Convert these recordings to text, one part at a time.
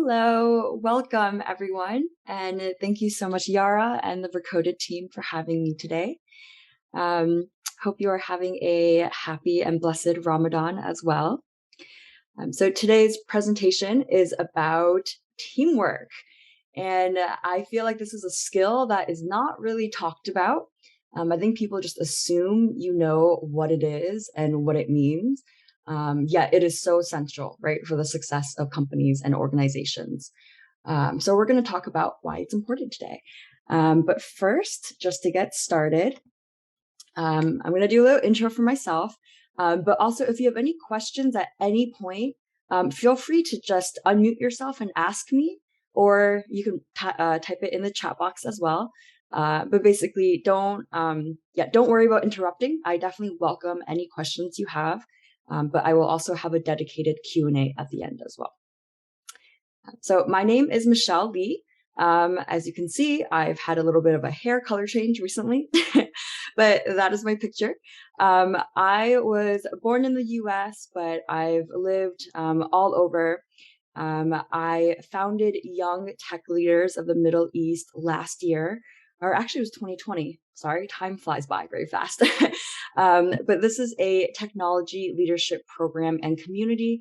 Hello, welcome everyone, and thank you so much, Yara and the Recoded team for having me today. Um, Hope you are having a happy and blessed Ramadan as well. So today's presentation is about teamwork, and I feel like this is a skill that is not really talked about. I think people just assume you know what it is and what it means. Yet it is so essential, right, for the success of companies and organizations. So we're going to talk about why it's important today. But first, just to get started, I'm going to do a little intro for myself. But also, if you have any questions at any point, feel free to just unmute yourself and ask me, or you can type it in the chat box as well. But basically, don't worry about interrupting. I definitely welcome any questions you have, but I will also have a dedicated Q&A at the end as well. So my name is Michelle Lee. As you can see, I've had a little bit of a hair color change recently, but that is my picture. I was born in the US, but I've lived all over. I founded Young Tech Leaders of the Middle East last year, or actually it was 2020. Sorry, time flies by very fast. But this is a technology leadership program and community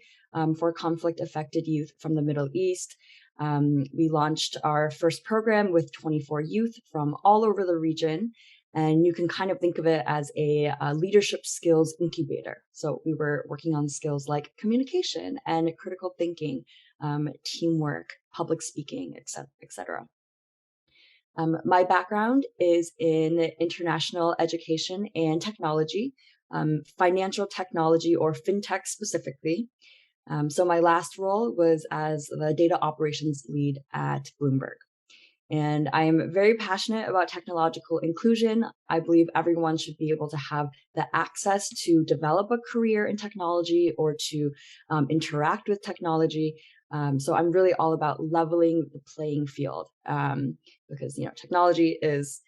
for conflict-affected youth from the Middle East. We launched our first program with 24 youth from all over the region. And you can kind of think of it as a leadership skills incubator. So we were working on skills like communication and critical thinking, teamwork, public speaking, etc. My background is in international education and technology, financial technology or fintech specifically. So my last role was as the data operations lead at Bloomberg. And I am very passionate about technological inclusion. I believe everyone should be able to have the access to develop a career in technology or to interact with technology. So I'm really all about leveling the playing field because, technology is,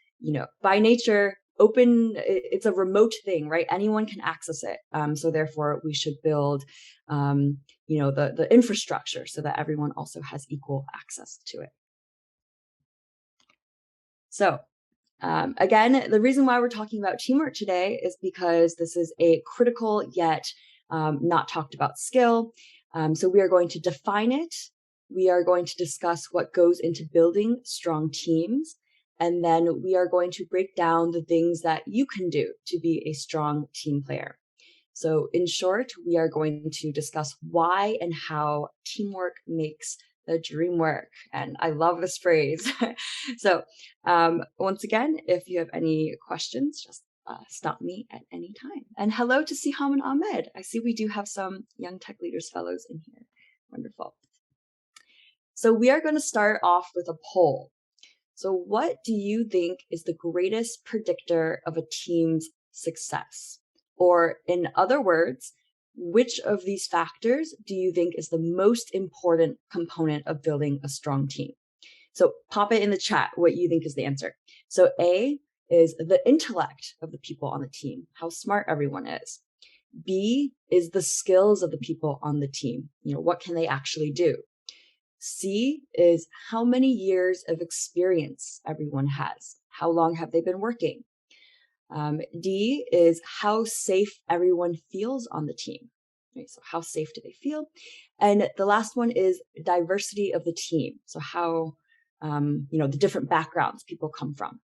by nature, open. It's a remote thing, right? Anyone can access it. So therefore, we should build, the infrastructure so that everyone also has equal access to it. So again, the reason why we're talking about teamwork today is because this is a critical yet not talked about skill. So we are going to define it. We are going to discuss what goes into building strong teams. And then we are going to break down the things that you can do to be a strong team player. So in short, we are going to discuss why and how teamwork makes the dream work. And I love this phrase. So once again, if you have any questions, just stop me at any time. And hello to Siham and Ahmed. I see we do have some Young Tech Leaders Fellows in here. Wonderful. So we are going to start off with a poll. So what do you think is the greatest predictor of a team's success? Or in other words, which of these factors do you think is the most important component of building a strong team? So pop it in the chat what you think is the answer. So A is the intellect of the people on the team, how smart everyone is. B is the skills of the people on the team. What can they actually do? C is how many years of experience everyone has. How long have they been working? D is how safe everyone feels on the team. Right, so how safe do they feel? And the last one is diversity of the team. So how, the different backgrounds people come from.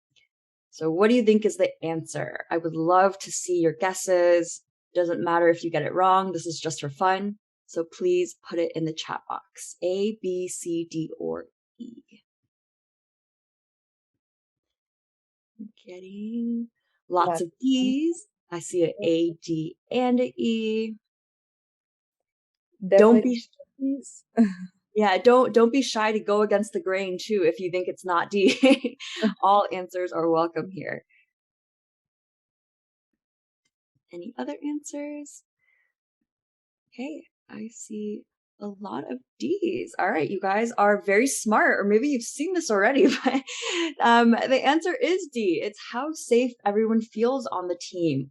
So what do you think is the answer? I would love to see your guesses. Doesn't matter if you get it wrong. This is just for fun. So please put it in the chat box. A, B, C, D, or E. I'm getting lots of D's. I see an A, D, and an E. Definitely. Don't be shy to go against the grain too if you think it's not D. All answers are welcome here. Any other answers? Okay, I see a lot of D's. All right, you guys are very smart, or maybe you've seen this already, but the answer is D. It's how safe everyone feels on the team.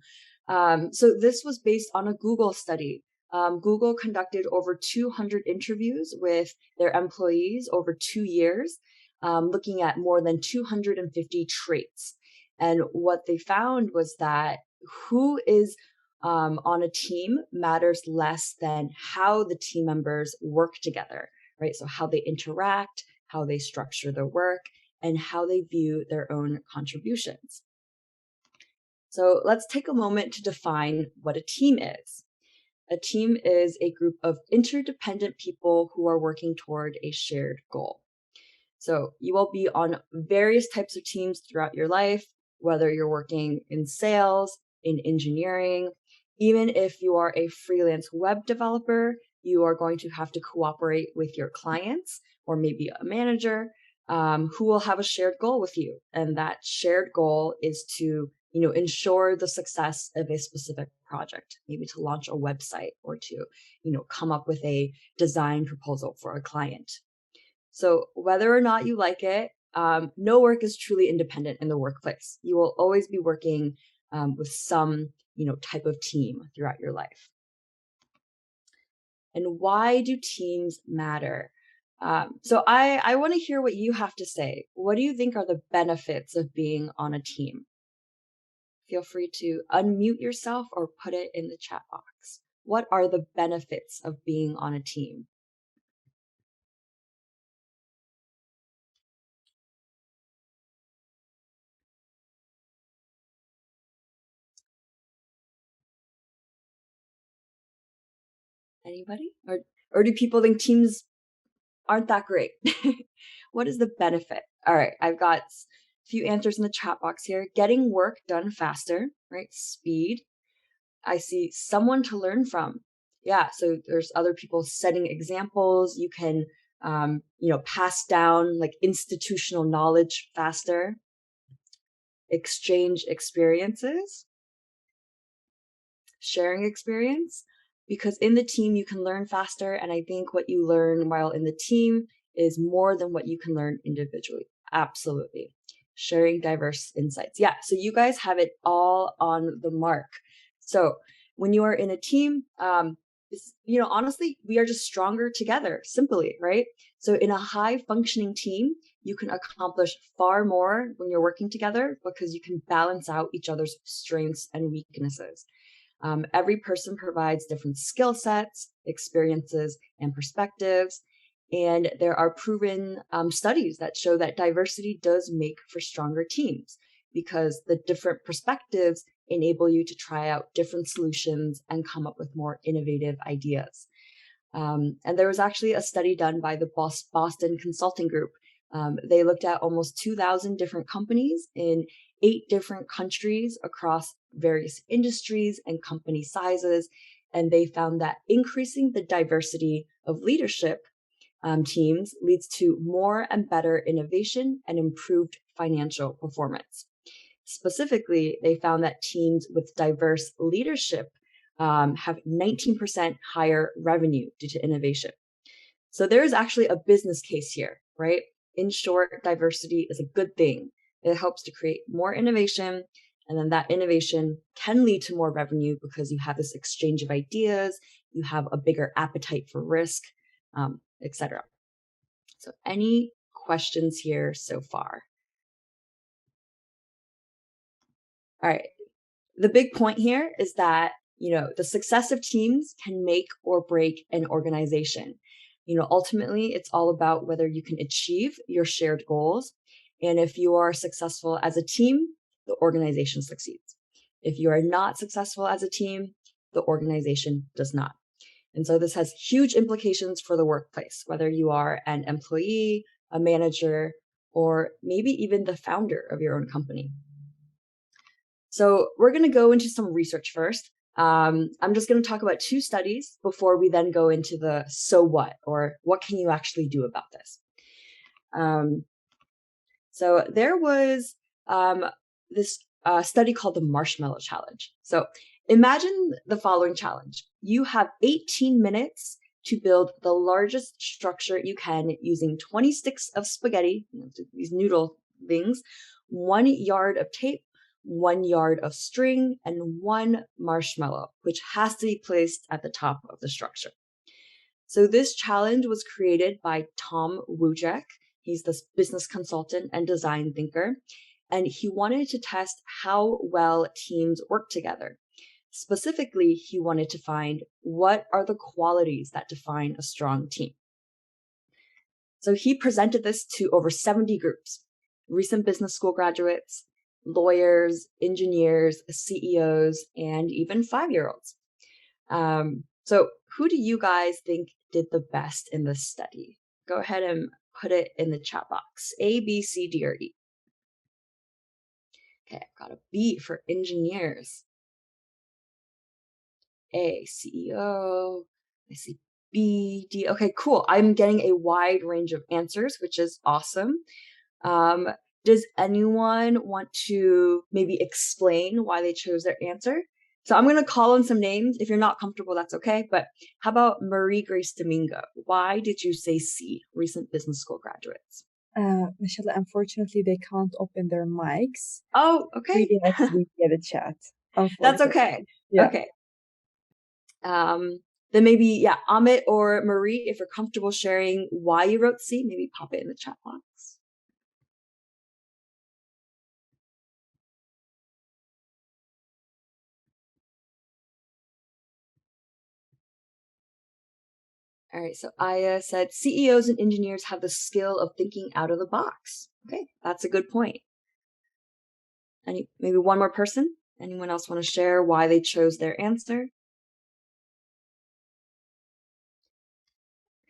So this was based on a Google study. Google conducted over 200 interviews with their employees over 2 years, looking at more than 250 traits. And what they found was that who is on a team matters less than how the team members work together, right? So how they interact, how they structure their work, and how they view their own contributions. So let's take a moment to define what a team is. A team is a group of interdependent people who are working toward a shared goal. So you will be on various types of teams throughout your life, whether you're working in sales, in engineering, even if you are a freelance web developer, you are going to have to cooperate with your clients or maybe a manager who will have a shared goal with you. And that shared goal is to ensure the success of a specific project, maybe to launch a website or to come up with a design proposal for a client. So whether or not you like it, no work is truly independent in the workplace. You will always be working with some type of team throughout your life. And why do teams matter? So I want to hear what you have to say. What do you think are the benefits of being on a team? Feel free to unmute yourself or put it in the chat box. What are the benefits of being on a team? Anybody? Or do people think teams aren't that great? What is the benefit? All right, I've got a few answers in the chat box here. Getting work done faster, right? Speed. I see someone to learn from. Yeah, so there's other people setting examples. You can, pass down like institutional knowledge faster, exchange experiences, sharing experience, because in the team you can learn faster. And I think what you learn while in the team is more than what you can learn individually. Absolutely. Sharing diverse insights. Yeah. So you guys have it all on the mark. So when you are in a team, honestly, we are just stronger together, simply, right? So in a high functioning team, you can accomplish far more when you're working together because you can balance out each other's strengths and weaknesses. Every person provides different skill sets, experiences, and perspectives. And there are proven studies that show that diversity does make for stronger teams because the different perspectives enable you to try out different solutions and come up with more innovative ideas. And there was actually a study done by the Boston Consulting Group. They looked at almost 2,000 different companies in 8 different countries across various industries and company sizes. And they found that increasing the diversity of leadership teams leads to more and better innovation and improved financial performance. Specifically, they found that teams with diverse leadership have 19% higher revenue due to innovation. So there is actually a business case here, right? In short, diversity is a good thing. It helps to create more innovation, and then that innovation can lead to more revenue because you have this exchange of ideas, you have a bigger appetite for risk, etc. So any questions here so far? All right. The big point here is that, the success of teams can make or break an organization. Ultimately, it's all about whether you can achieve your shared goals. And if you are successful as a team, the organization succeeds. If you are not successful as a team, the organization does not. And so this has huge implications for the workplace, whether you are an employee, a manager, or maybe even the founder of your own company. So we're going to go into some research first. I'm just going to talk about 2 studies before we then go into the so what, or what can you actually do about this. So there was this study called the Marshmellow Challenge. So imagine the following challenge. You have 18 minutes to build the largest structure you can using 20 sticks of spaghetti, these noodle things, 1 yard of tape, 1 yard of string, and 1 marshmallow, which has to be placed at the top of the structure. So this challenge was created by Tom Wojcik. He's this business consultant and design thinker, and he wanted to test how well teams work together. Specifically, he wanted to find what are the qualities that define a strong team. So he presented this to over 70 groups, recent business school graduates, lawyers, engineers, CEOs, and even 5-year-olds. So who do you guys think did the best in this study? Go ahead and put it in the chat box. A, B, C, D, or E. Okay, I've got a B for engineers. A, CEO. I see B, D. Okay, cool. I'm getting a wide range of answers, which is awesome. Does anyone want to maybe explain why they chose their answer? So I'm going to call on some names. If you're not comfortable, that's okay. But how about Marie Grace Domingo? Why did you say C, recent business school graduates? Michelle, unfortunately, they can't open their mics. Oh, okay. Reading next week via the chat. That's okay. Yeah. Okay. Then maybe, yeah, Amit or Marie, if you're comfortable sharing why you wrote C, maybe pop it in the chat box. All right, so Aya said CEOs and engineers have the skill of thinking out of the box. Okay, that's a good point. Maybe one more person? Anyone else want to share why they chose their answer?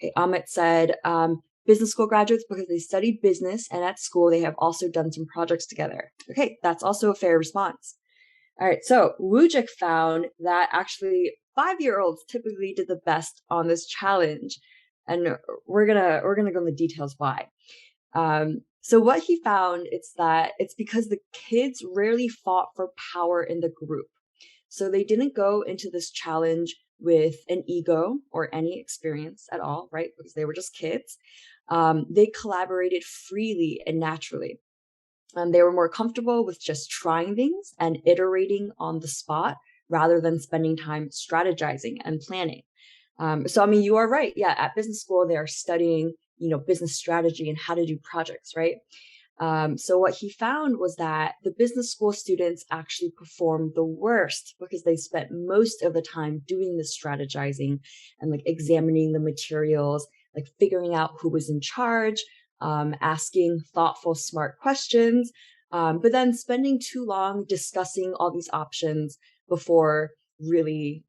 Okay, Amit said business school graduates because they studied business, and at school they have also done some projects together. Okay, that's also a fair response. All right, so Wojcik found that actually 5-year-olds typically did the best on this challenge, and we're gonna go into the details why. So what he found is that it's because the kids rarely fought for power in the group. So they didn't go into this challenge with an ego or any experience at all, right? Because they were just kids. They collaborated freely and naturally. They were more comfortable with just trying things and iterating on the spot rather than spending time strategizing and planning. So, I mean, you are right. Yeah, at business school, they are studying, business strategy and how to do projects, right? So what he found was that the business school students actually performed the worst because they spent most of the time doing the strategizing and like examining the materials, like figuring out who was in charge, asking thoughtful, smart questions, but then spending too long discussing all these options before really,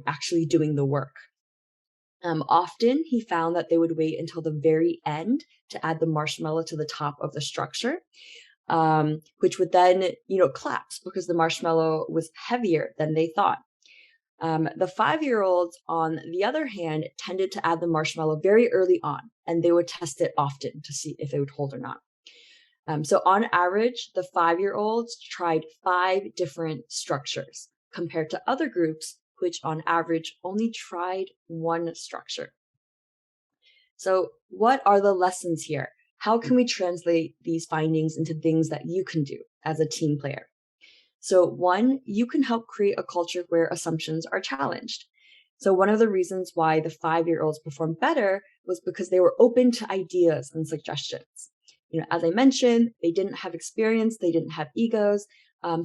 actually doing the work. Often he found that they would wait until the very end to add the marshmallow to the top of the structure, which would then, collapse because the marshmallow was heavier than they thought. The 5-year-olds, on the other hand, tended to add the marshmallow very early on, and they would test it often to see if it would hold or not. So on average, the 5-year-olds tried 5 different structures compared to other groups, which on average only tried 1 structure. So what are the lessons here? How can we translate these findings into things that you can do as a team player? So 1, you can help create a culture where assumptions are challenged. So one of the reasons why the 5-year-olds performed better was because they were open to ideas and suggestions. As I mentioned, they didn't have experience, they didn't have egos,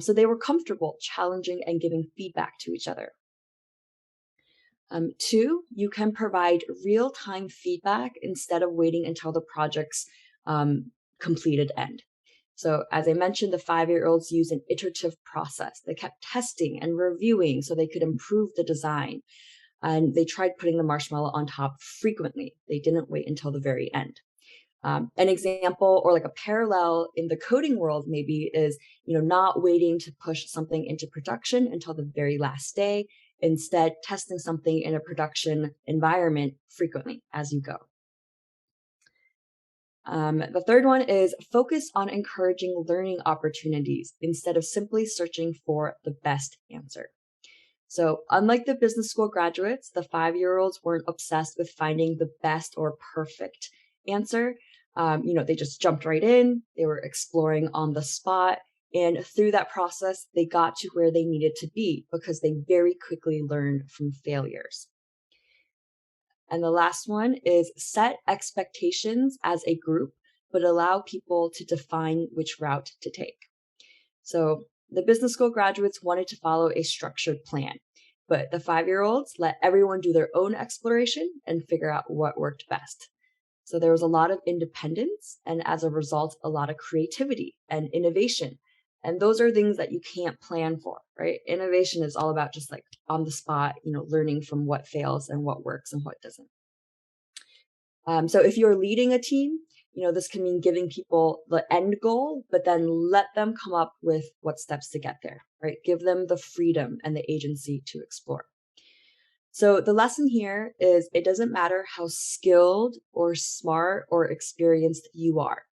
so they were comfortable challenging and giving feedback to each other. 2, you can provide real-time feedback instead of waiting until the project's completed end. So as I mentioned, the 5-year-olds used an iterative process. They kept testing and reviewing so they could improve the design. And they tried putting the marshmallow on top frequently. They didn't wait until the very end. An example or like a parallel in the coding world maybe is, not waiting to push something into production until the very last day, instead testing something in a production environment frequently as you go. The third one is focus on encouraging learning opportunities instead of simply searching for the best answer. So unlike the business school graduates, the 5-year-olds weren't obsessed with finding the best or perfect answer. They just jumped right in. They were exploring on the spot And through that process, they got to where they needed to be because they very quickly learned from failures. And the last one is set expectations as a group, but allow people to define which route to take. So the business school graduates wanted to follow a structured plan, but the 5-year-olds let everyone do their own exploration and figure out what worked best. So there was a lot of independence, and as a result, a lot of creativity and innovation. And those are things that you can't plan for, right? Innovation is all about just like on the spot, learning from what fails and what works and what doesn't. So if you're leading a team, this can mean giving people the end goal, but then let them come up with what steps to get there, right? Give them the freedom and the agency to explore. So the lesson here is it doesn't matter how skilled or smart or experienced you are.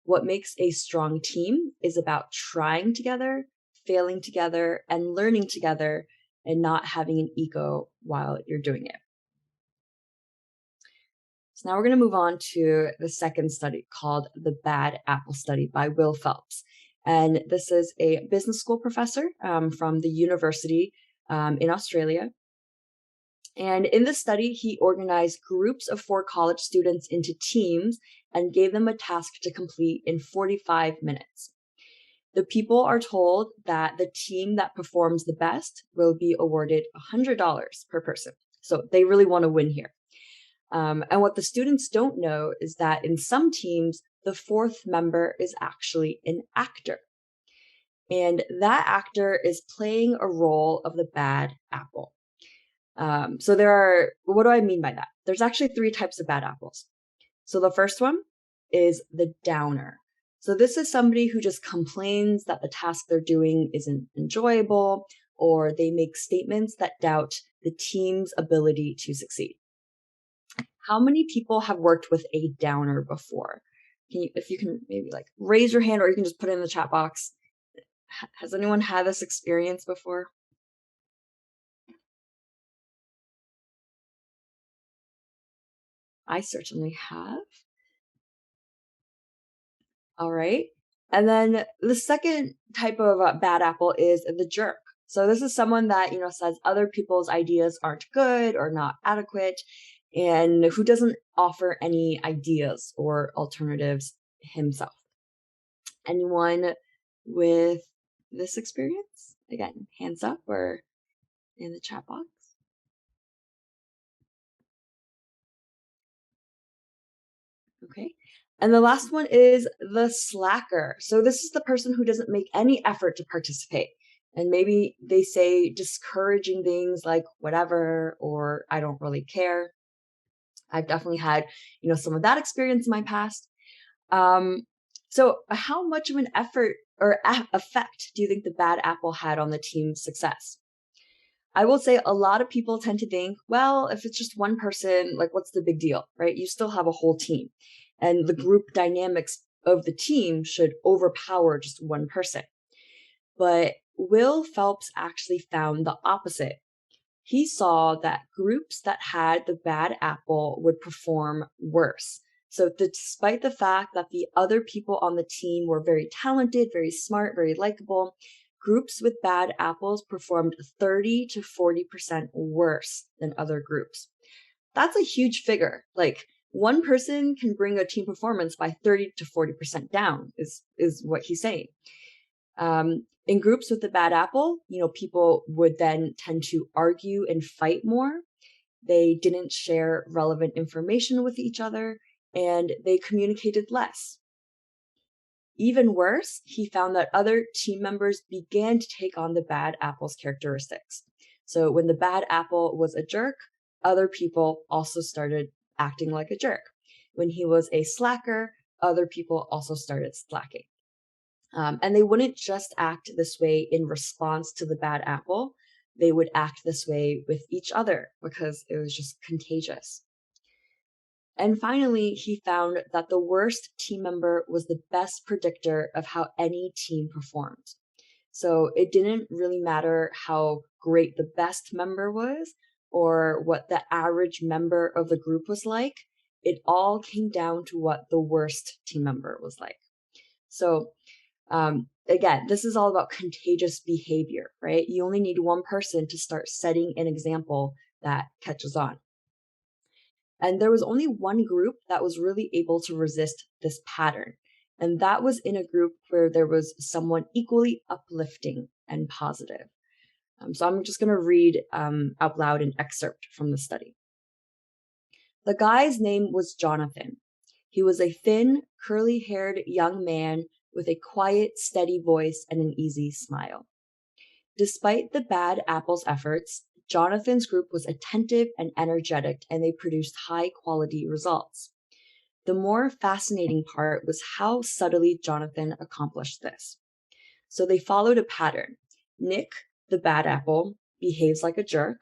What makes a strong team is about trying together, failing together, and learning together, and not having an ego while you're doing it. So now we're going to move on to the second study called the Bad Apple Study by Will Phelps. And this is a business school professor from the university in Australia. And in this study, he organized groups of 4 college students into teams and gave them a task to complete in 45 minutes. The people are told that the team that performs the best will be awarded $100 per person. So they really want to win here. And what the students don't know is that in some teams, the 4th member is actually an actor. And that actor is playing a role of the bad apple. So what do I mean by that? There's actually 3 types of bad apples. So the first one is the downer. So this is somebody who just complains that the task they're doing isn't enjoyable, or they make statements that doubt the team's ability to succeed. How many people have worked with a downer before? If you can maybe like raise your hand, or you can just put it in the chat box. Has anyone had this experience before? I certainly have. All right. And then the second type of bad apple is the jerk. So this is someone that, says other people's ideas aren't good or not adequate, and who doesn't offer any ideas or alternatives himself. Anyone with this experience? Again, hands up or in the chat box. Okay. And the last one is the slacker. So this is the person who doesn't make any effort to participate. And maybe they say discouraging things like whatever, or I don't really care. I've definitely had, some of that experience in my past. So how much of an effort or effect do you think the bad apple had on the team's success? I will say a lot of people tend to think, well, if it's just one person, like what's the big deal, right? You still have a whole team. And the group dynamics of the team should overpower just one person. But Will Phelps actually found the opposite. He saw that groups that had the bad apple would perform worse. So despite the fact that the other people on the team were very talented, very smart, very likable, groups with bad apples performed 30 to 40% worse than other groups. That's a huge figure. Like one person can bring a team performance by 30 to 40% down is what he's saying. In groups with the bad apple, people would then tend to argue and fight more. They didn't share relevant information with each other, and they communicated less. Even worse, he found that other team members began to take on the bad apple's characteristics. So when the bad apple was a jerk, other people also started acting like a jerk. When he was a slacker, other people also started slacking. And they wouldn't just act this way in response to the bad apple. They would act this way with each other because it was just contagious. And finally, he found that the worst team member was the best predictor of how any team performed. So it didn't really matter how great the best member was or what the average member of the group was like. It all came down to what the worst team member was like. So Again, this is all about contagious behavior, right? You only need one person to start setting an example that catches on. And there was only one group that was really able to resist this pattern. And that was in a group where there was someone equally uplifting and positive. So I'm just going to read out loud an excerpt from the study. The guy's name was Jonathan. He was a thin, curly-haired young man with a quiet, steady voice and an easy smile. Despite the bad apple's efforts, Jonathan's group was attentive and energetic, and they produced high-quality results. The more fascinating part was how subtly Jonathan accomplished this. So they followed a pattern. Nick, the bad apple, behaves like a jerk,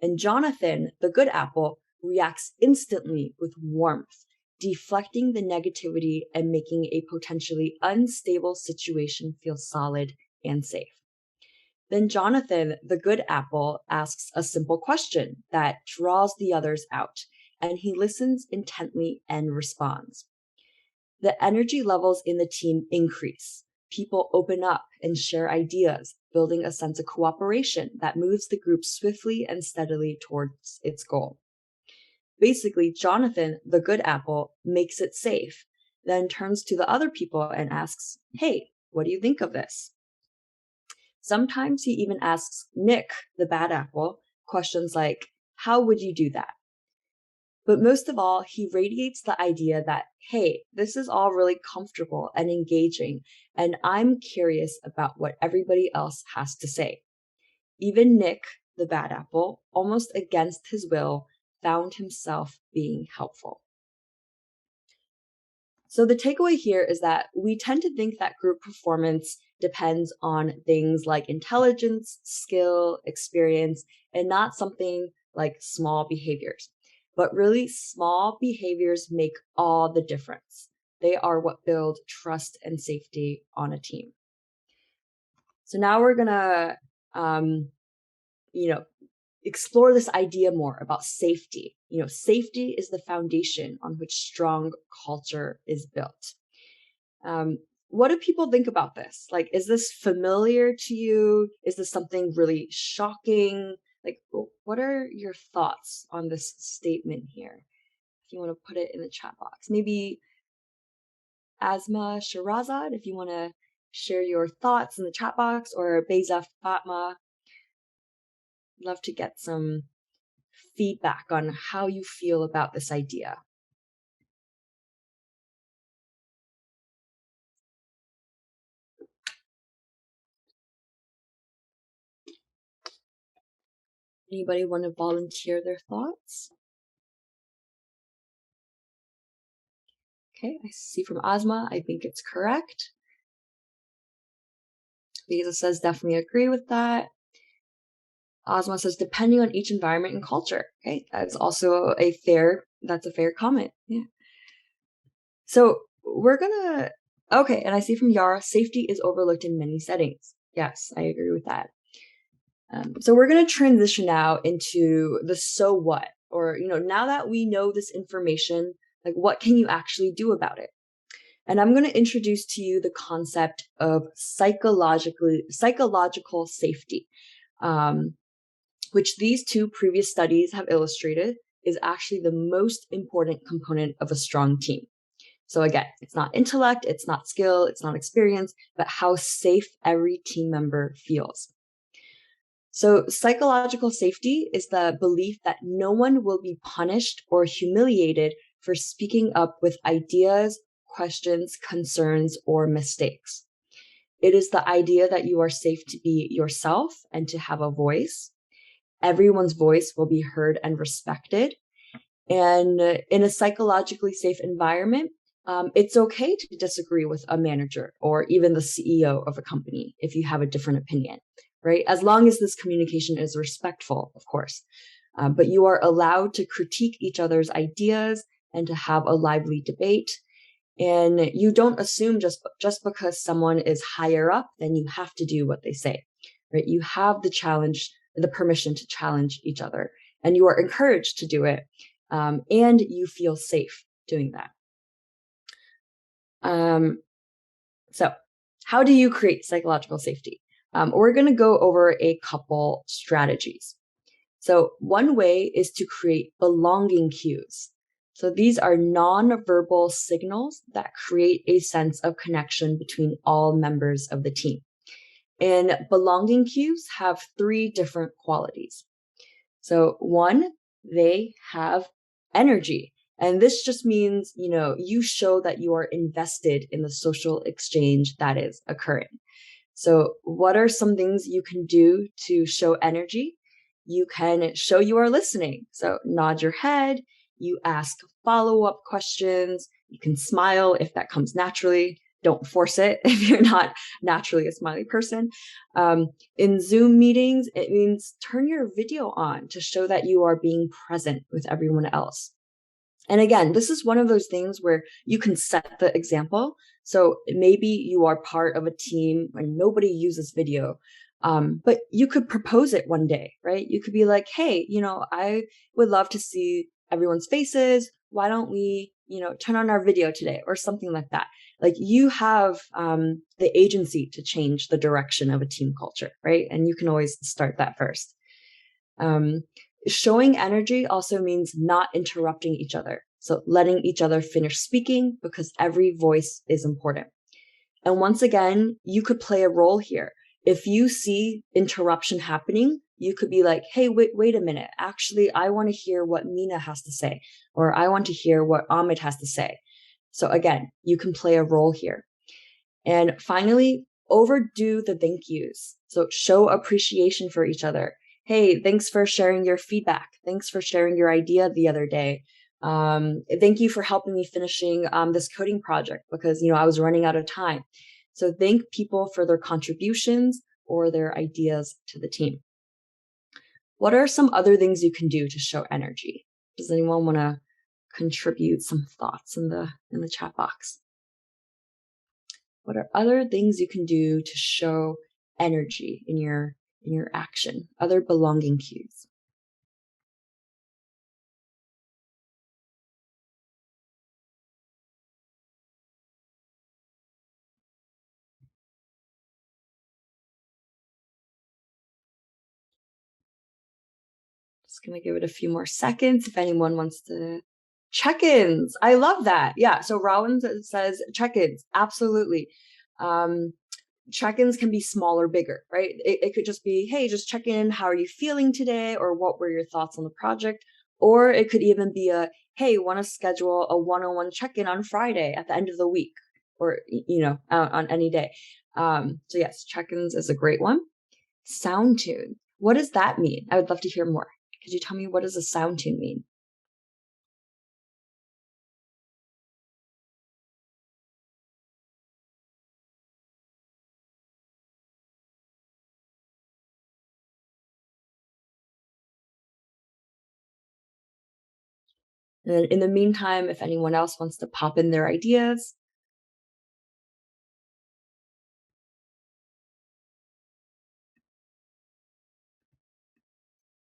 and Jonathan, the good apple, reacts instantly with warmth, deflecting the negativity and making a potentially unstable situation feel solid and safe. Then Jonathan, the good apple, asks a simple question that draws the others out, and he listens intently and responds. The energy levels in the team increase. People open up and share ideas, building a sense of cooperation that moves the group swiftly and steadily towards its goal. Basically, Jonathan, the good apple, makes it safe, then turns to the other people and asks, "Hey, what do you think of this?" Sometimes he even asks Nick, the bad apple, questions like, "How would you do that?" But most of all, he radiates the idea that, hey, this is all really comfortable and engaging, and I'm curious about what everybody else has to say. Even Nick, the bad apple, almost against his will, found himself being helpful. So the takeaway here is that we tend to think that group performance depends on things like intelligence, skill, experience, and not something like small behaviors. But really, small behaviors make all the difference. They are what build trust and safety on a team. So now we're gonna, you know, explore this idea more about safety. Safety is the foundation on which strong culture is built. What do people think about this? Like, is this familiar to you? Is this something really shocking? Like, what are your thoughts on this statement here? If you want to put it in the chat box, maybe Asma Shirazad, if you want to share your thoughts in the chat box, or Beza Fatma, love to get some feedback on how you feel about this idea. Anybody want to volunteer their thoughts? Okay, I see from Asma, I think it's correct. Lisa says definitely agree with that. Asma says depending on each environment and culture. Okay, that's also a fair comment. Yeah. So we're gonna okay, and I see from Yara, safety is overlooked in many settings. Yes, I agree with that. So we're gonna transition now into the so what, or now that we know this information, like what can you actually do about it? And I'm going to introduce to you the concept of psychological safety, which these two previous studies have illustrated is actually the most important component of a strong team. So again, it's not intellect, it's not skill, it's not experience, but how safe every team member feels. So psychological safety is the belief that no one will be punished or humiliated for speaking up with ideas, questions, concerns, or mistakes. It is the idea that you are safe to be yourself and to have a voice. Everyone's voice will be heard and respected. And in a psychologically safe environment, it's okay to disagree with a manager or even the CEO of a company if you have a different opinion, right? As long as this communication is respectful, of course. But you are allowed to critique each other's ideas and to have a lively debate. And you don't assume just because someone is higher up, then you have to do what they say, right? You have the permission to challenge each other, and you are encouraged to do it. And you feel safe doing that. So how do you create psychological safety? We're going to go over a couple strategies. So one way is to create belonging cues. So these are non-verbal signals that create a sense of connection between all members of the team. And belonging cues have three different qualities. So one, they have energy. And this just means, you show that you are invested in the social exchange that is occurring. So what are some things you can do to show energy? You can show you are listening. So nod your head, you ask follow-up questions, you can smile if that comes naturally. Don't force it if you're not naturally a smiley person. In Zoom meetings, it means turn your video on to show that you are being present with everyone else. And again, this is one of those things where you can set the example. So maybe you are part of a team and nobody uses video, but you could propose it one day, right? You could be like, hey, I would love to see everyone's faces. Why don't we, turn on our video today or something like that? Like you have the agency to change the direction of a team culture, right? And you can always start that first. Showing energy also means not interrupting each other. So letting each other finish speaking because every voice is important. And once again, you could play a role here. If you see interruption happening, you could be like, hey, wait a minute. Actually, I want to hear what Mina has to say, or I want to hear what Ahmed has to say. So again, you can play a role here. And finally, overdo the thank yous. So show appreciation for each other. Hey, thanks for sharing your feedback. Thanks for sharing your idea the other day. Thank you for helping me finishing this coding project because, I was running out of time. So thank people for their contributions or their ideas to the team. What are some other things you can do to show energy? Does anyone want to contribute some thoughts in the chat box? What are other things you can do to show energy in your action? Other belonging cues. Just gonna give it a few more seconds if anyone wants to. Check-ins. I love that. Yeah. So Rowan says check-ins. Absolutely. Check-ins can be small or bigger, right? It could just be, hey, just check in. How are you feeling today? Or what were your thoughts on the project? Or it could even be a, hey, want to schedule a one-on-one check-in on Friday at the end of the week, or on any day. So yes, check-ins is a great one. Sound tune. What does that mean? I would love to hear more. Could you tell me, what does a sound tune mean? And then in the meantime, if anyone else wants to pop in their ideas.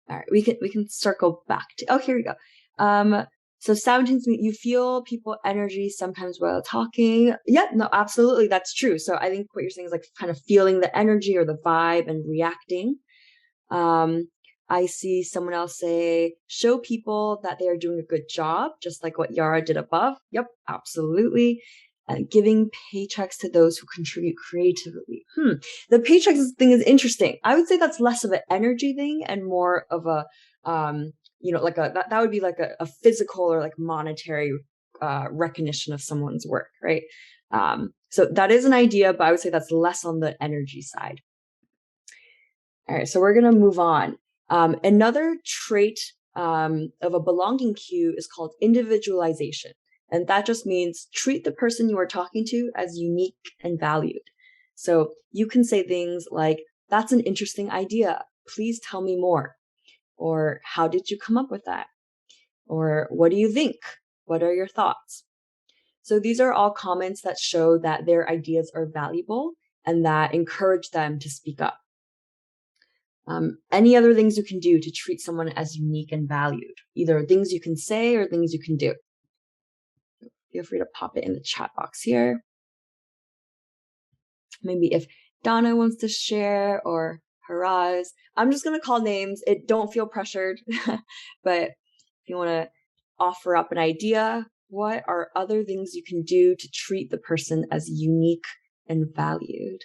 All right, we can circle back to, oh, here we go. So sound tunes, you feel people energy sometimes while talking. Yeah, no, absolutely, that's true. So I think what you're saying is like kind of feeling the energy or the vibe and reacting. I see someone else say, show people that they are doing a good job, just like what Yara did above. Yep, absolutely. And giving paychecks to those who contribute creatively. The paychecks thing is interesting. I would say that's less of an energy thing and more of a, like that would be like a physical or like monetary recognition of someone's work, right? So that is an idea, but I would say that's less on the energy side. All right, so we're going to move on. Another trait of a belonging cue is called individualization. And that just means treat the person you are talking to as unique and valued. So you can say things like, that's an interesting idea. Please tell me more. Or how did you come up with that? Or what do you think? What are your thoughts? So these are all comments that show that their ideas are valuable and that encourage them to speak up. Any other things you can do to treat someone as unique and valued, either things you can say or things you can do. Feel free to pop it in the chat box here. maybe if Donna wants to share or Haraz. I'm just going to call names. Don't feel pressured, but if you want to offer up an idea, what are other things you can do to treat the person as unique and valued?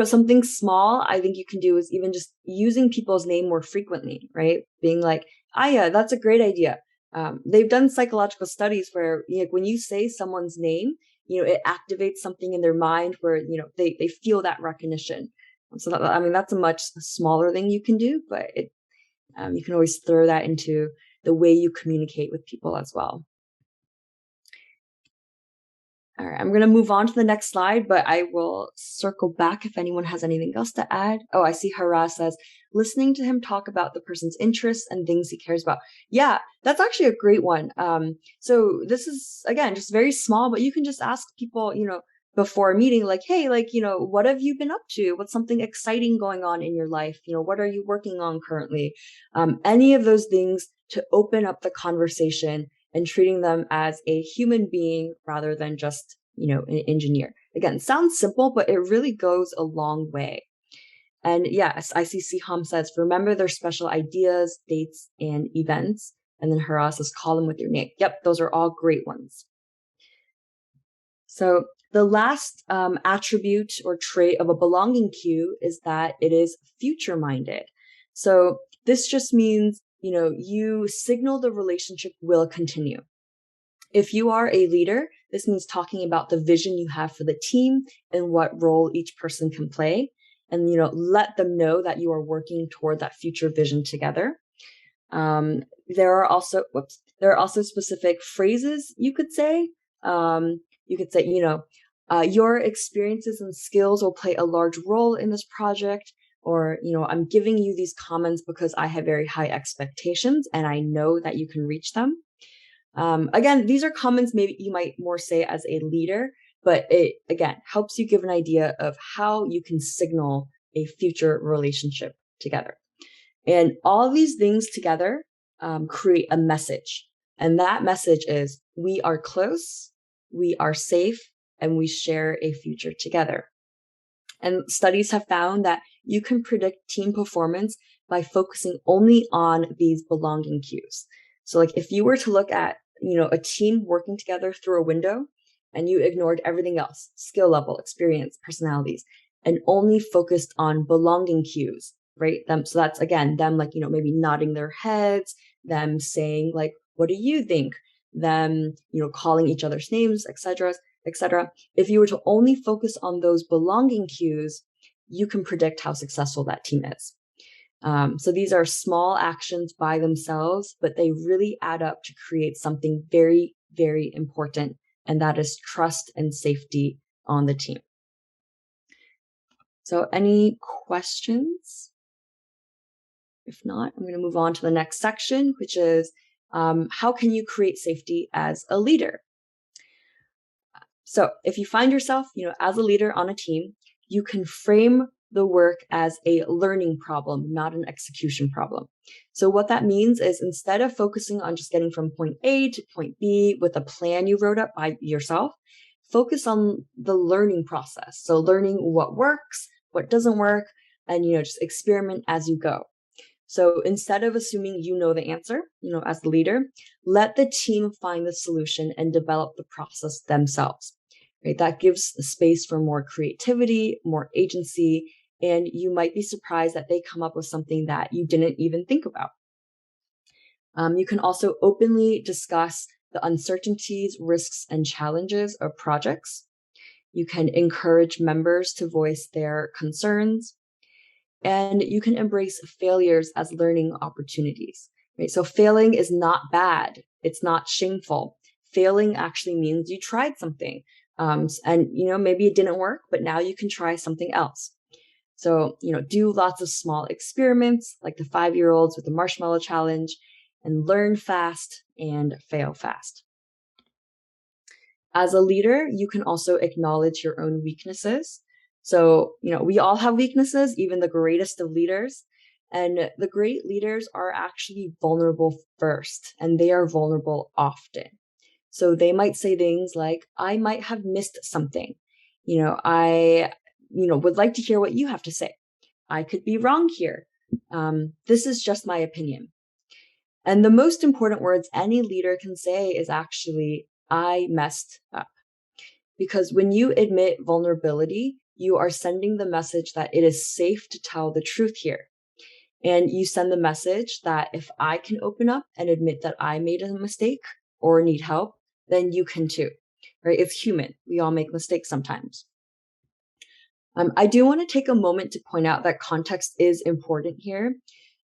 Something small I think you can do is even just using people's name more frequently, right? Being like, Aya, that's a great idea. They've done psychological studies where when you say someone's name, it activates something in their mind where, they feel that recognition. So that's a much smaller thing you can do, but you can always throw that into the way you communicate with people as well. All right, I'm going to move on to the next slide, but I will circle back if anyone has anything else to add. Oh, I see Hara says, listening to him talk about the person's interests and things he cares about. Yeah, that's actually a great one. So this is, again, just very small, but you can just ask people, before a meeting, like, hey, what have you been up to? What's something exciting going on in your life? What are you working on currently? Any of those things to open up the conversation and treating them as a human being rather than just, an engineer. Again, sounds simple, but it really goes a long way. And yes, I see Siham says, remember their special ideas, dates, and events. And then Haras says, call them with your name. Yep, those are all great ones. So the last attribute or trait of a belonging queue is that it is future-minded. So this just means, you signal the relationship will continue. If you are a leader, this means talking about the vision you have for the team and what role each person can play. And, let them know that you are working toward that future vision together. There are also specific phrases you could say. You could say, your experiences and skills will play a large role in this project. Or, I'm giving you these comments because I have very high expectations and I know that you can reach them. Again, these are comments maybe you might more say as a leader, but it, again, helps you give an idea of how you can signal a future relationship together. And all these things together create a message. And that message is, we are close, we are safe, and we share a future together. And studies have found that you can predict team performance by focusing only on these belonging cues. So like if you were to look at, a team working together through a window and you ignored everything else, skill level, experience, personalities, and only focused on belonging cues, right? So that's again, them like, maybe nodding their heads, them saying like, what do you think? Them, calling each other's names, etc., etc. If you were to only focus on those belonging cues, you can predict how successful that team is. So these are small actions by themselves, but they really add up to create something very, very important, and that is trust and safety on the team. So any questions? If not, I'm going to move on to the next section, which is how can you create safety as a leader? So if you find yourself, as a leader on a team, you can frame the work as a learning problem, not an execution problem. So what that means is instead of focusing on just getting from point A to point B with a plan you wrote up by yourself, focus on the learning process. So learning what works, what doesn't work, and, just experiment as you go. So instead of assuming you know the answer, as the leader, let the team find the solution and develop the process themselves. Right? That gives space for more creativity, more agency, and you might be surprised that they come up with something that you didn't even think about. You can also openly discuss the uncertainties, risks, and challenges of projects. You can encourage members to voice their concerns, and you can embrace failures as learning opportunities. Right? So failing is not bad. It's not shameful. Failing actually means you tried something. And, maybe it didn't work, but now you can try something else. So, do lots of small experiments like the 5-year-olds with the Marshmellow challenge, and learn fast and fail fast. As a leader, you can also acknowledge your own weaknesses. So, we all have weaknesses, even the greatest of leaders. And the great leaders are actually vulnerable first, and they are vulnerable often. So they might say things like, I might have missed something. I would like to hear what you have to say. I could be wrong here. This is just my opinion. And the most important words any leader can say is actually, I messed up. Because when you admit vulnerability, you are sending the message that it is safe to tell the truth here. And you send the message that if I can open up and admit that I made a mistake or need help, then you can too, right? It's human. We all make mistakes sometimes. I do want to take a moment to point out that context is important here.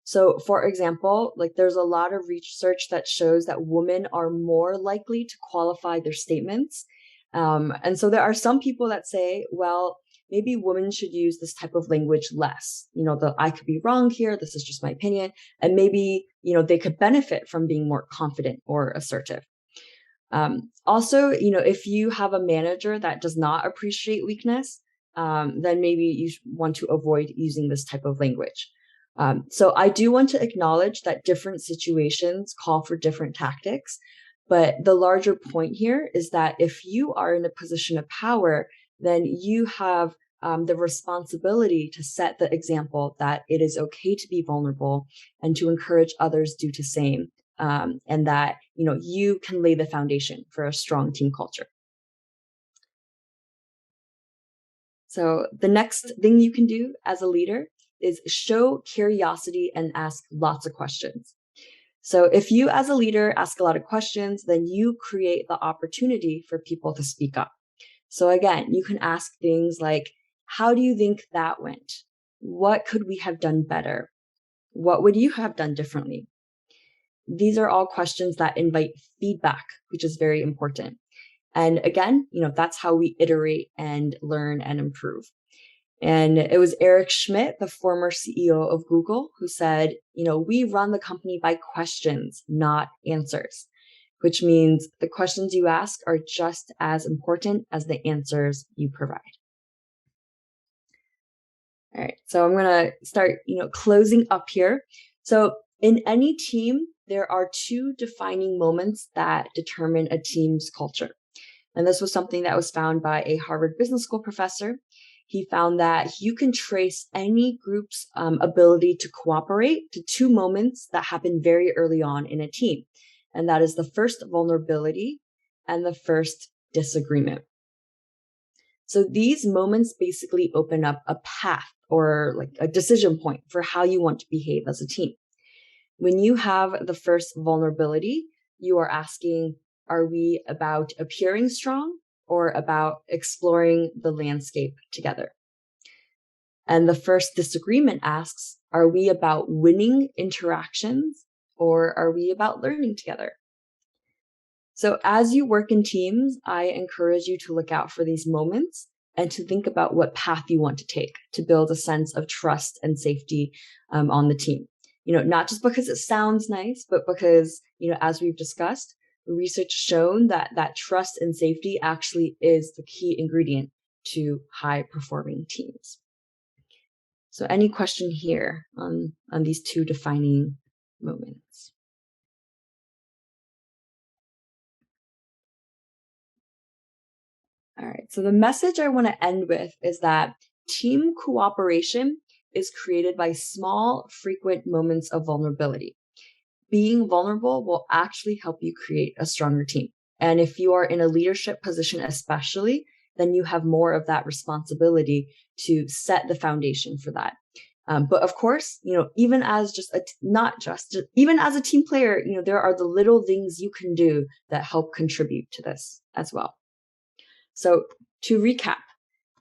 So, for example, there's a lot of research that shows that women are more likely to qualify their statements. And so there are some people that say, well, maybe women should use this type of language less. I could be wrong here. This is just my opinion. And maybe, they could benefit from being more confident or assertive. Also, if you have a manager that does not appreciate weakness, then maybe you want to avoid using this type of language. So I do want to acknowledge that different situations call for different tactics, but the larger point here is that if you are in a position of power, then you have the responsibility to set the example that it is okay to be vulnerable and to encourage others do the same. And that, you can lay the foundation for a strong team culture. So the next thing you can do as a leader is show curiosity and ask lots of questions. So if you as a leader ask a lot of questions, then you create the opportunity for people to speak up. So again, you can ask things like, how do you think that went? What could we have done better? What would you have done differently? These are all questions that invite feedback, which is very important. And again, that's how we iterate and learn and improve. And it was Eric Schmidt, the former CEO of Google, who said, we run the company by questions, not answers, which means the questions you ask are just as important as the answers you provide. All right, so I'm going to start, closing up here. So in any team, there are two defining moments that determine a team's culture. And this was something that was found by a Harvard Business School professor. He found that you can trace any group's ability to cooperate to two moments that happen very early on in a team. And that is the first vulnerability and the first disagreement. So these moments basically open up a path or a decision point for how you want to behave as a team. When you have the first vulnerability, you are asking, are we about appearing strong or about exploring the landscape together? And the first disagreement asks, are we about winning interactions or are we about learning together? So as you work in teams, I encourage you to look out for these moments and to think about what path you want to take to build a sense of trust and safety on the team. Not just because it sounds nice, but because, as we've discussed, research shown that trust and safety actually is the key ingredient to high performing teams. So any question here on these two defining moments? All right, so the message I want to end with is that team cooperation is created by small, frequent moments of vulnerability. Being vulnerable will actually help you create a stronger team. And if you are in a leadership position, especially, then you have more of that responsibility to set the foundation for that. But of course, even as even as a team player, there are the little things you can do that help contribute to this as well. So to recap,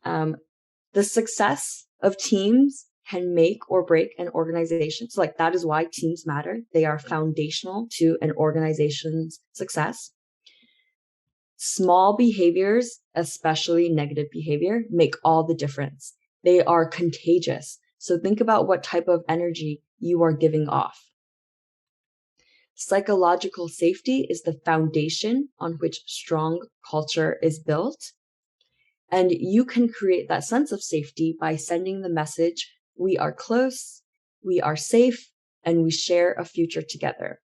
the success of teams can make or break an organization. So that is why teams matter. They are foundational to an organization's success. Small behaviors, especially negative behavior, make all the difference. They are contagious. So think about what type of energy you are giving off. Psychological safety is the foundation on which strong culture is built. And you can create that sense of safety by sending the message, we are close, we are safe, and we share a future together.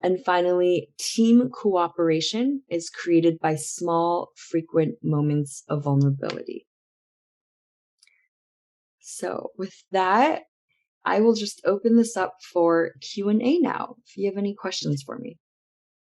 And finally, team cooperation is created by small, frequent moments of vulnerability. So with that, I will just open this up for Q&A now, if you have any questions for me.